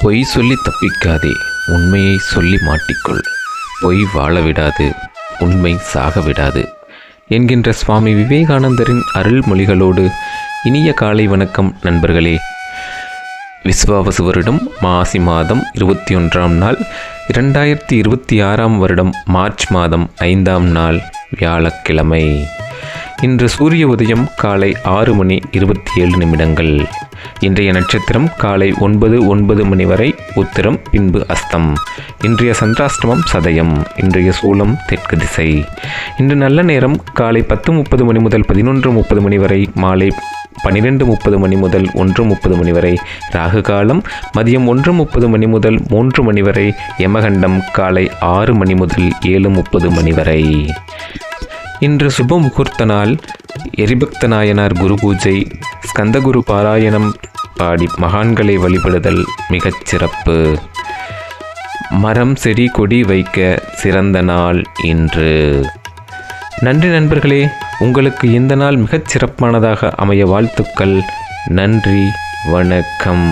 பொய் சொல்லி தப்பிக்காதே, உண்மையை சொல்லி மாட்டிக்கொள். பொய் வாழ விடாது, உண்மை சாக விடாது என்கின்ற சுவாமி விவேகானந்தரின் அருள்மொழிகளோடு இனிய காலை வணக்கம் நண்பர்களே. விஸ்வாவசு வருடம் மாசி மாதம் 21ஆம் நாள் 2026ஆம் வருடம் மார்ச் மாதம் 5ஆம் நாள் வியாழக்கிழமை. இன்று சூரிய உதயம் காலை 6:27. இன்றைய நட்சத்திரம் காலை 9 மணி வரை உத்திரம், பின்பு அஸ்தம். இன்றைய சந்திராஷ்டமம் சதயம். இன்றைய சூலம் தெற்கு திசை. இன்று நல்ல நேரம் காலை 10:30 மணி முதல் 11:30 மணி வரை, மாலை 12:30 மணி முதல் 1:30 மணி வரை. ராகு காலம் மதியம் 1:30 மணி முதல் 3 மணி வரை. யமகண்டம் காலை 6 மணி முதல் 7:30 மணி வரை. இன்று சுப முகூர்த்த நாள். எரிபக்த நாயனார் குரு பூஜை, ஸ்கந்தகுரு பாராயணம் பாடி மகான்களை வழிபடுதல் மிகச் சிறப்பு. மரம் செடி கொடி வைக்க சிறந்த நாள் இன்று. நன்றி நண்பர்களே. உங்களுக்கு இந்த நாள் மிகச் சிறப்பானதாக அமைய வாழ்த்துக்கள். நன்றி, வணக்கம்.